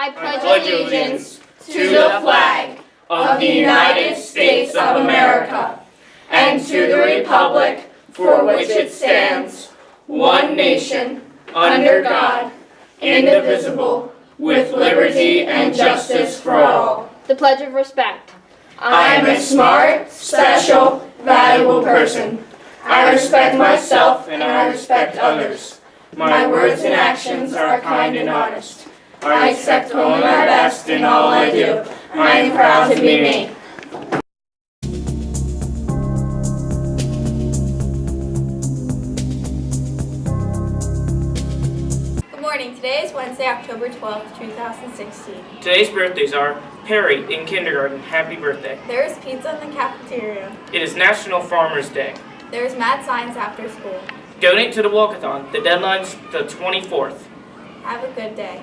I pledge allegiance to the flag of the United States of America and to the republic for which it stands, one nation, under God, indivisible, with liberty and justice for all. The Pledge of Respect. I am a smart, special, valuable person. I respect myself and I respect others. My words and actions are kind and honest. I accept only my best in all I do. I am proud to be me. Good morning. Today is Wednesday, October 12th, 2016. Today's birthdays are Perry in kindergarten. Happy birthday. There is pizza in the cafeteria. It is National Farmers Day. There is mad science after school. Donate to the walkathon. The deadline's the 24th. Have a good day.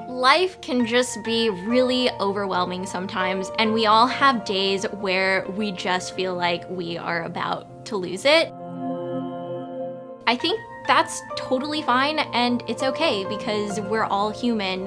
Life can just be really overwhelming sometimes, and we all have days where we just feel like we are about to lose it. I think that's totally fine, and it's okay because we're all human.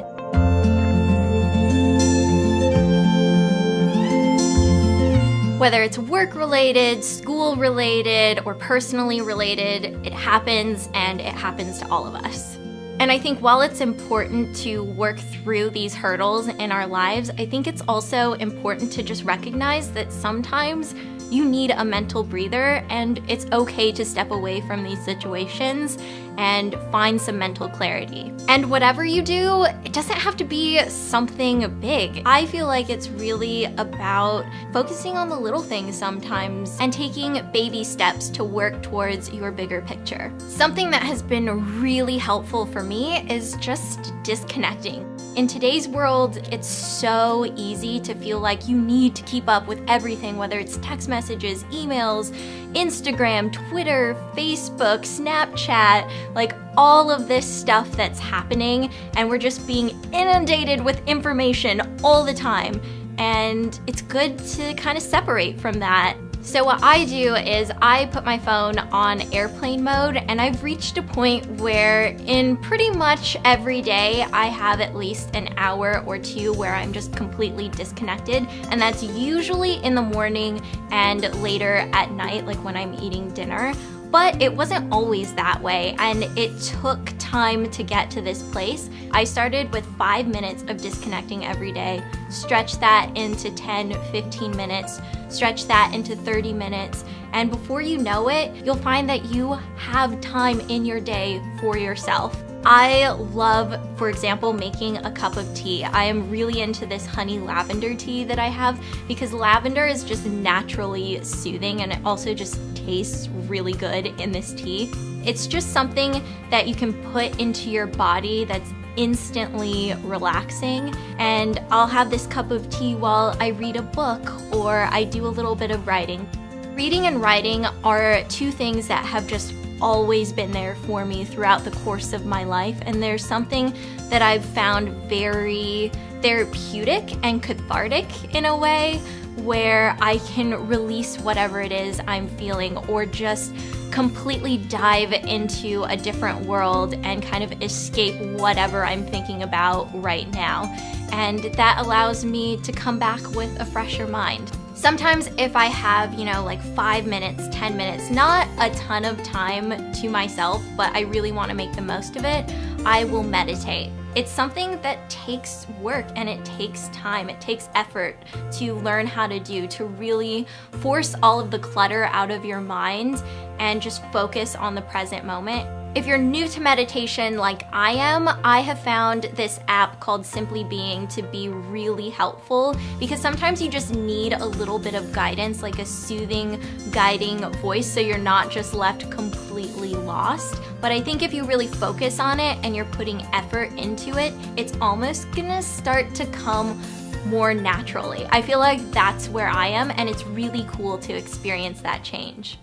Whether it's work-related, school-related, or personally related, it happens, and it happens to all of us. And I think while it's important to work through these hurdles in our lives, I think it's also important to just recognize that sometimes you need a mental breather, and it's okay to step away from these situations and find some mental clarity. And whatever you do, it doesn't have to be something big. I feel like it's really about focusing on the little things sometimes and taking baby steps to work towards your bigger picture. Something that has been really helpful for me is just disconnecting. In today's world, it's so easy to feel like you need to keep up with everything, whether it's text messages, emails, Instagram, Twitter, Facebook, Snapchat, like all of this stuff that's happening, and we're just being inundated with information all the time. And it's good to kind of separate from that. So what I do is I put my phone on airplane mode, and I've reached a point where in pretty much every day I have at least an hour or two where I'm just completely disconnected, and that's usually in the morning and later at night, like when I'm eating dinner. But it wasn't always that way, and it took time to get to this place. I started with 5 minutes of disconnecting every day, stretch that into 10, 15 minutes, stretch that into 30 minutes, and before you know it, you'll find that you have time in your day for yourself. I love, for example, making a cup of tea. I am really into this honey lavender tea that I have because lavender is just naturally soothing, and it also just tastes really good in this tea. It's just something that you can put into your body that's instantly relaxing, and I'll have this cup of tea while I read a book or I do a little bit of writing. Reading and writing are two things that have just always been there for me throughout the course of my life, and there's something that I've found very therapeutic and cathartic in a way where I can release whatever it is I'm feeling or just completely dive into a different world and kind of escape whatever I'm thinking about right now. And that allows me to come back with a fresher mind. Sometimes if I have, like 5 minutes, 10 minutes, not a ton of time to myself, but I really want to make the most of it, I will meditate. It's something that takes work and it takes time, it takes effort to learn how to do, to really force all of the clutter out of your mind and just focus on the present moment. If you're new to meditation like I am, I have found this app called Simply Being to be really helpful because sometimes you just need a little bit of guidance, like a soothing, guiding voice, so you're not just left completely lost. But I think if you really focus on it and you're putting effort into it, it's almost gonna start to come more naturally. I feel like that's where I am, and it's really cool to experience that change.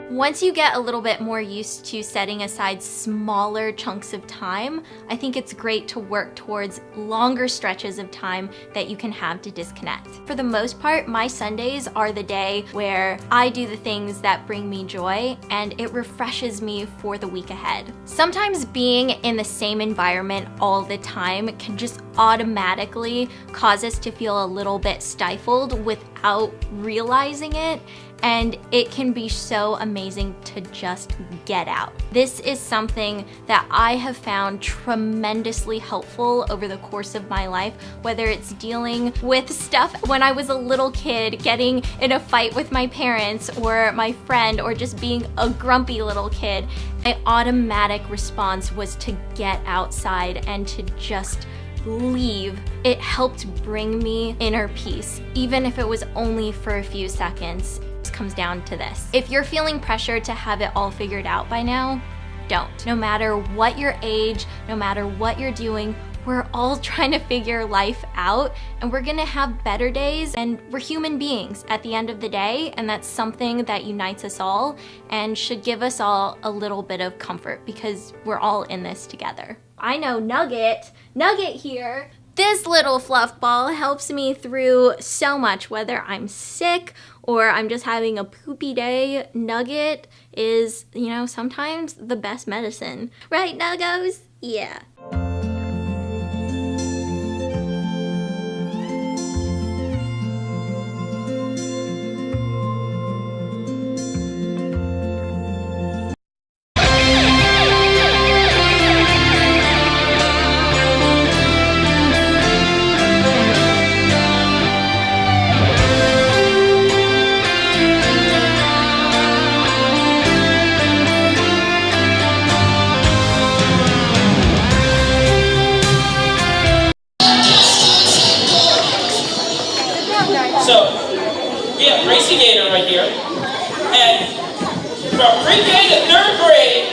Once you get a little bit more used to setting aside smaller chunks of time, I think it's great to work towards longer stretches of time that you can have to disconnect. For the most part, my Sundays are the day where I do the things that bring me joy and it refreshes me for the week ahead. Sometimes being in the same environment all the time can just automatically cause us to feel a little bit stifled without realizing it. And it can be so amazing to just get out. This is something that I have found tremendously helpful over the course of my life, whether it's dealing with stuff when I was a little kid, getting in a fight with my parents or my friend, or just being a grumpy little kid. My automatic response was to get outside and to just leave. It helped bring me inner peace, even if it was only for a few seconds. Comes down to this. If you're feeling pressure to have it all figured out by now, don't. No matter what your age, no matter what you're doing, we're all trying to figure life out, and we're gonna have better days, and we're human beings at the end of the day, and that's something that unites us all and should give us all a little bit of comfort because we're all in this together. I know Nugget here. This little fluff ball helps me through so much, whether I'm sick or I'm just having a poopy day. Nugget is, sometimes the best medicine. Right, Nuggos? Yeah. So, we have Gracie Gator right here, and from pre-K to 3rd grade,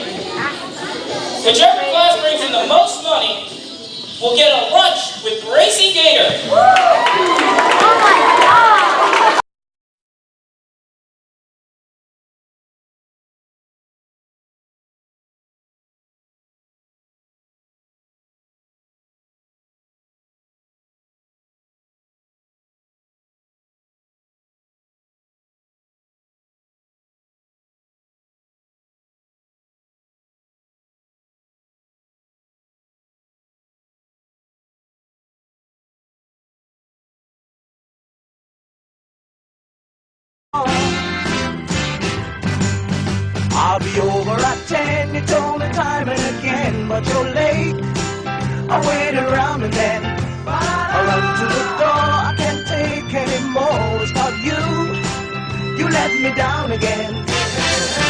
whichever class brings in the most money will get a lunch with Gracie Gator. Oh my God! I'll be over at 10, you told me time and again, but you're late. I wait around and then I run to the door. I can't take anymore. It's not you let me down again.